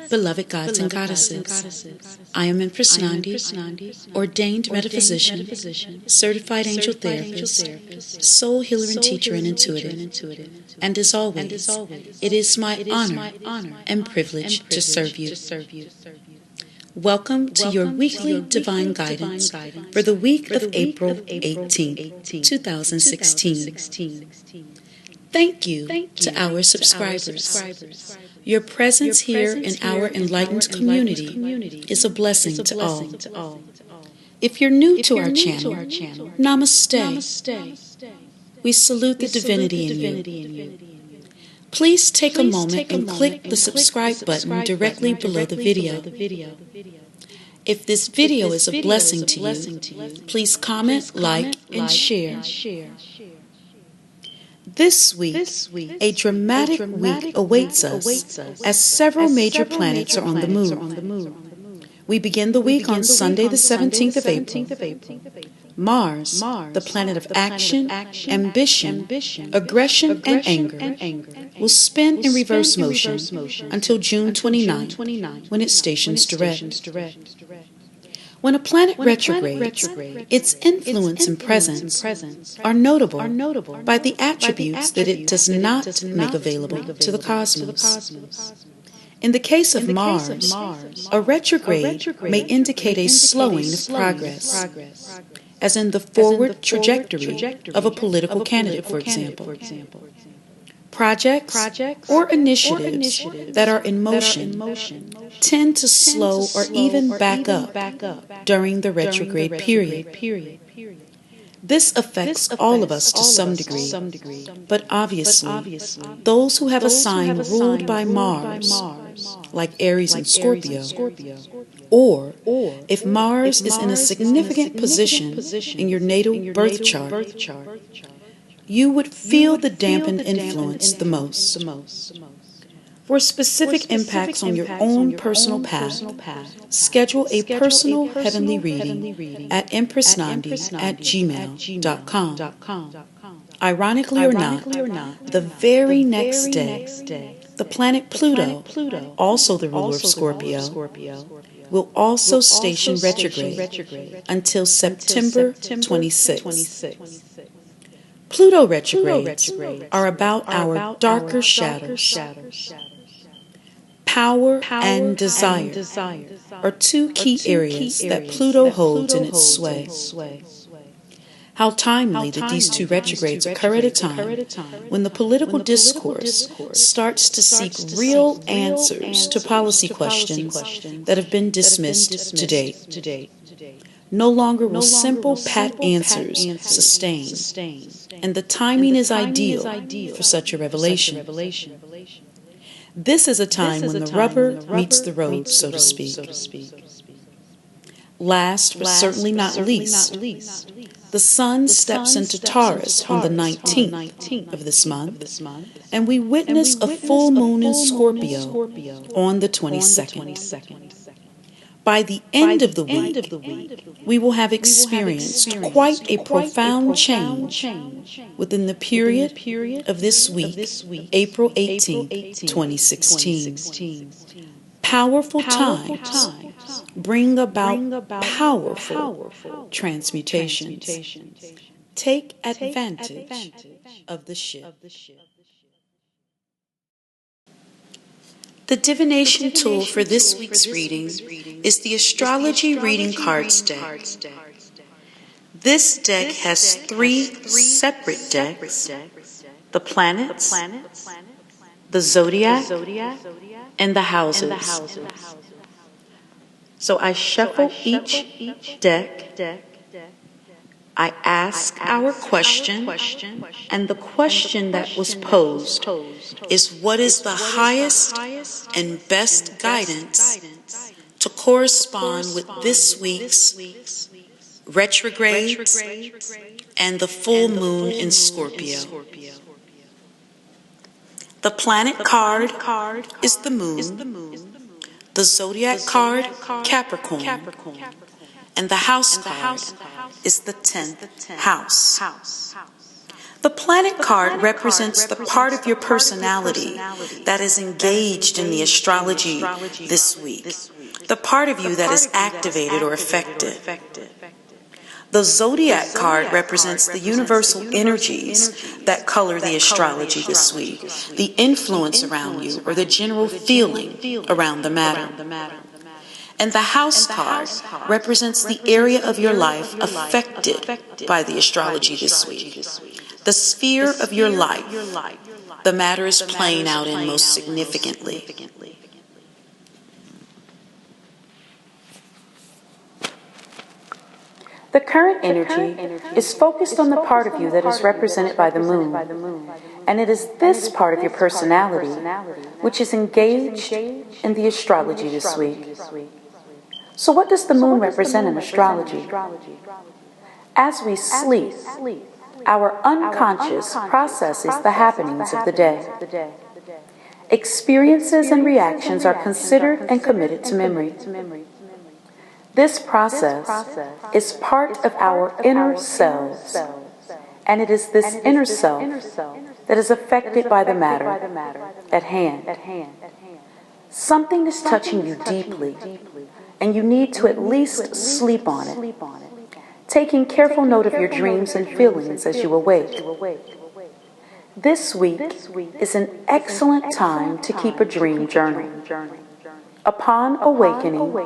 beloved gods and goddesses. I am Empress Nandi, ordained metaphysician, certified angel therapist, soul healer and teacher and intuitive. And as always, it is my honor and privilege to serve you. Welcome to your weekly divine guidance for the week of April 18th, 2016. Thank you to our subscribers. Your presence here in our enlightened community is a blessing to all. If you're new to our channel, Namaste. We salute the divinity in you. Please take a moment and click the subscribe button directly below the video. If this video is a blessing to you, please comment, like, and share. This week, a dramatic week awaits us as several major planets are on the move. We begin the week on Sunday the 17th of April. Mars, the planet of action, ambition, aggression, and anger, will spin in reverse motion until June 29th, when it stations direct. When a planet retrogrades, its influence and presence are notable by the attributes that it does not make available to the cosmos. In the case of Mars, a retrograde may indicate a slowing of progress, as in the forward trajectory of a political candidate, for example. Projects or initiatives that are in motion tend to slow or even back up during the retrograde period. This affects all of us to some degree, but obviously, those who have a sign ruled by Mars, like Aries and Scorpio, or if Mars is in a significant position in your natal birth chart, you would feel the dampened influence the most. For specific impacts on your own personal path, schedule a personal heavenly reading at EmpressNandi@gmail.com. Ironically or not, the very next day, the planet Pluto, also the ruler of Scorpio, will also station retrograde until September 26th. Pluto retrogrades are about our darker shadows. Power and desire are two key areas that Pluto holds in its sway. How timely that these two retrogrades occur at a time when the political discourse starts to seek real answers to policy questions that have been dismissed to date. No longer will simple pat answers sustain, and the timing is ideal for such a revelation. This is a time when the rubber meets the road, so to speak. Last, but certainly not least, the Sun steps into Taurus on the 19th of this month, and we witness a full moon in Scorpio on the 22nd. By the end of the week, we will have experienced quite a profound change within the period of this week, April 18th, 2016. Powerful times bring about powerful transmutations. Take advantage of the shift. The divination tool for this week's reading is the Astrology Reading Cards deck. This deck has 3 separate decks: the planets, the zodiac, and the houses. So I shuffle each deck, I ask our question, and the question that was posed is, what is the highest and best guidance to correspond with this week's retrogrades and the full moon in Scorpio? The planet card is the moon, the zodiac card, Capricorn, and the house card is the 10th house. The planet card represents the part of your personality that is engaged in the astrology this week, the part of you that is activated or affected. The zodiac card represents the universal energies that color the astrology this week, the influence around you or the general feeling around the matter. And the house card represents the area of your life affected by the astrology this week, the sphere of your life the matter is playing out in most significantly. The current energy is focused on the part of you that is represented by the moon, and it is this part of your personality which is engaged in the astrology this week. So what does the moon represent in astrology? As we sleep, our unconscious processes the happenings of the day. Experiences and reactions are considered and committed to memory. This process is part of our inner selves, and it is this inner self that is affected by the matter at hand. Something is touching you deeply, and you need to at least sleep on it, taking careful note of your dreams and feelings as you awake. This week is an excellent time to keep a dream journal. Upon awakening,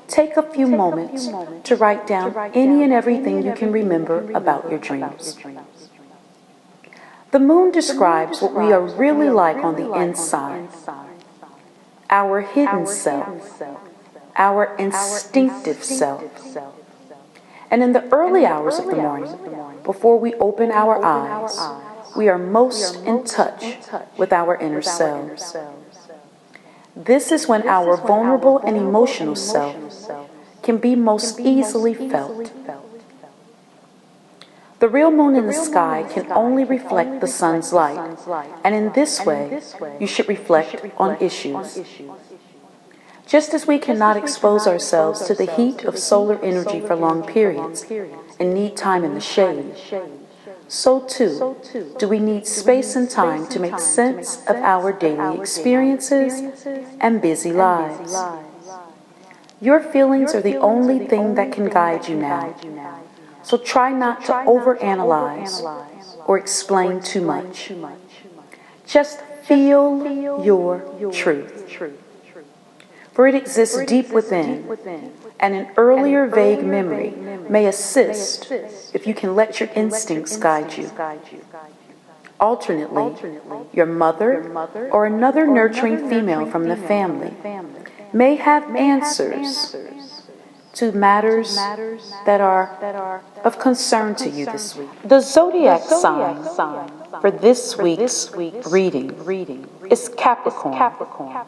take a few moments to write down any and everything you can remember about your dreams. The moon describes what we are really like on the inside, our hidden self, our instinctive self. And in the early hours of the morning, before we open our eyes, we are most in touch with our inner selves. This is when our vulnerable and emotional self can be most easily felt. The real moon in the sky can only reflect the sun's light, and in this way, you should reflect on issues. Just as we cannot expose ourselves to the heat of solar energy for long periods and need time in the shade, so too do we need space and time to make sense of our daily experiences and busy lives. Your feelings are the only thing that can guide you now, so try not to overanalyze or explain too much. Just feel your truth. For it exists deep within, and an earlier vague memory may assist if you can let your instincts guide you. Alternately, your mother or another nurturing female from the family may have answers to matters that are of concern to you this week. The zodiac sign for this week's reading is Capricorn.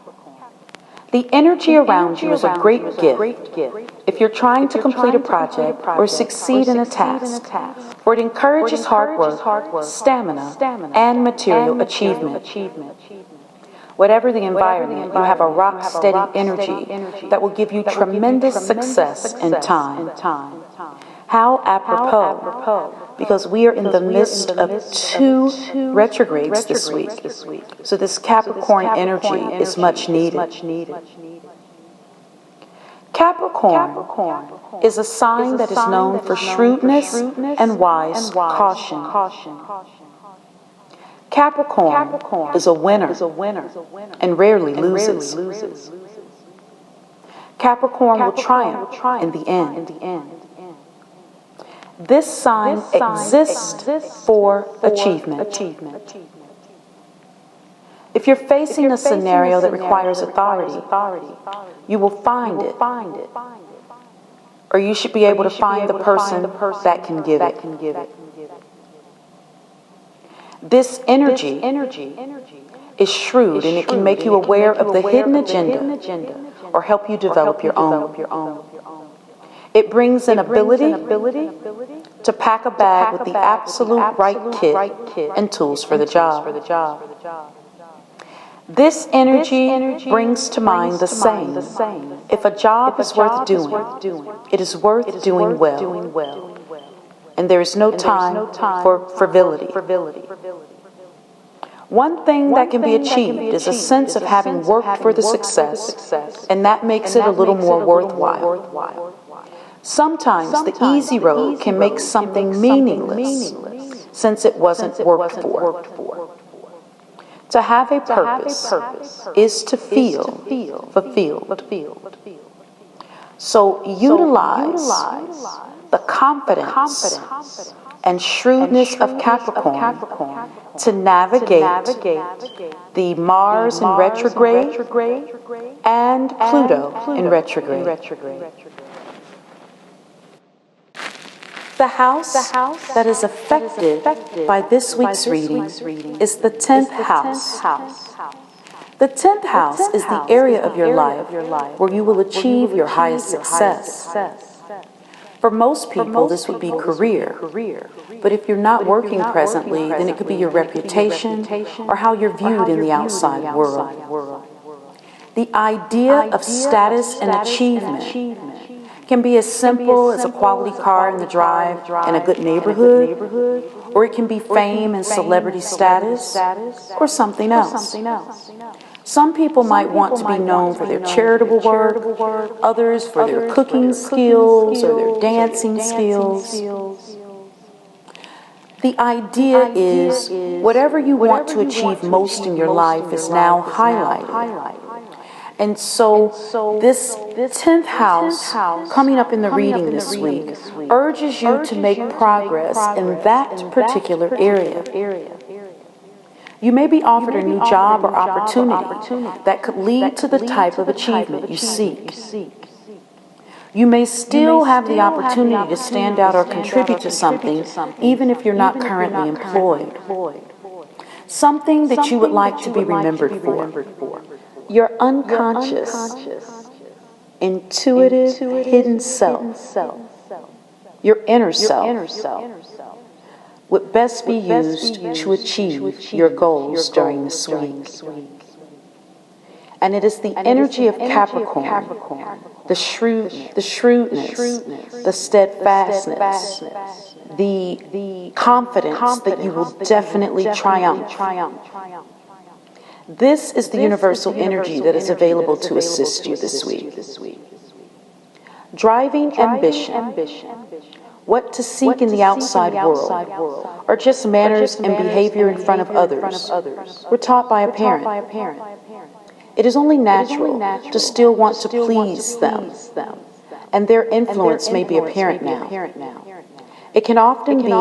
The energy around you is a great gift if you're trying to complete a project or succeed in a task, for it encourages hard work, stamina, and material achievement. Whatever the environment, you have a rock-steady energy that will give you tremendous success in time. How apropos, because we are in the midst of 2 retrogrades this week. So this Capricorn energy is much needed. Capricorn is a sign that is known for shrewdness and wise caution. Capricorn is a winner and rarely loses. Capricorn will triumph in the end. This sign exists for achievement. If you're facing a scenario that requires authority, you will find it. Or you should be able to find the person that can give it. This energy is shrewd, and it can make you aware of the hidden agenda or help you develop your own. It brings an ability to pack a bag with the absolute right kit and tools for the job. This energy brings to mind the saying, if a job is worth doing, it is worth doing well. and there is no time for frivolity. One thing that can be achieved is a sense of having worked for the success, and that makes it a little more worthwhile. Sometimes the easy road can make something meaningless, since it wasn't worked for. To have a purpose is to feel fulfilled. So utilize the confidence and shrewdness of Capricorn to navigate the Mars in retrograde and Pluto in retrograde. The house that is affected by this week's reading is the 10th house. The 10th house is the area of your life where you will achieve your highest success. For most people, this would be career. But if you're not working presently, then it could be your reputation or how you're viewed in the outside world. The idea of status and achievement can be as simple as a quality car in the drive in a good neighborhood, or it can be fame and celebrity status, or something else. Some people might want to be known for their charitable work, others for their cooking skills or their dancing skills. The idea is whatever you want to achieve most in your life is now highlighted. And so this 10th house coming up in the reading this week urges you to make progress in that particular area. You may be offered a new job or opportunity that could lead to the type of achievement you seek. You may still have the opportunity to stand out or contribute to something even if you're not currently employed. Something that you would like to be remembered for. Your unconscious, intuitive, hidden self, your inner self, would best be used to achieve your goals during this week. And it is the energy of Capricorn, the shrewdness, the steadfastness, the confidence that you will definitely triumph. This is the universal energy that is available to assist you this week. Driving ambition, what to seek in the outside world, or just manners and behavior in front of others, were taught by a parent. It is only natural to still want to please them, and their influence may be apparent now. It can often be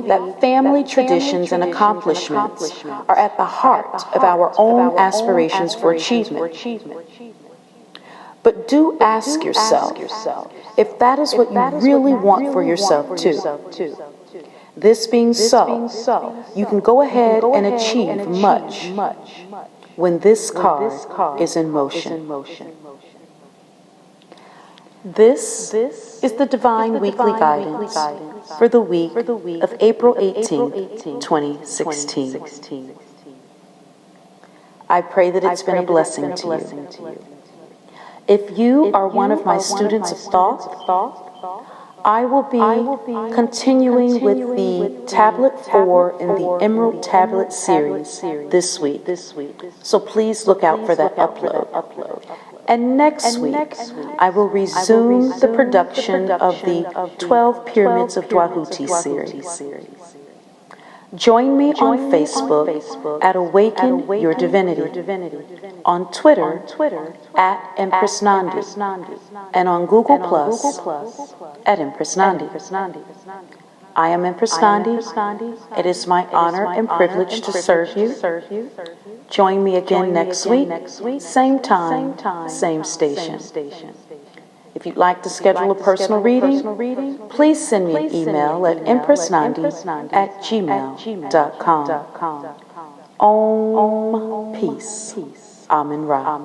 that family traditions and accomplishments are at the heart of our own aspirations for achievement. But do ask yourself if that is what you really want for yourself too. This being so, you can go ahead and achieve much when this card is in motion. This is the Divine Weekly Guidance for the week of April 18, 2016. I pray that it's been a blessing to you. If you are one of my students of Thoth, I will be continuing with the Tablet 4 in the Emerald Tablet series this week. So please look out for that upload. And next week, I will resume the production of the 12 Pyramids of Dwahuti series. Join me on Facebook at Awaken Your Divinity, on Twitter at Empress Nandi, and on Google Plus at Empress Nandi. I am Empress Nandi. It is my honor and privilege to serve you. Join me again next week, same time, same station. If you'd like to schedule a personal reading, please send me an email at empressnandi@gmail.com. Om Peace. Amen Ra.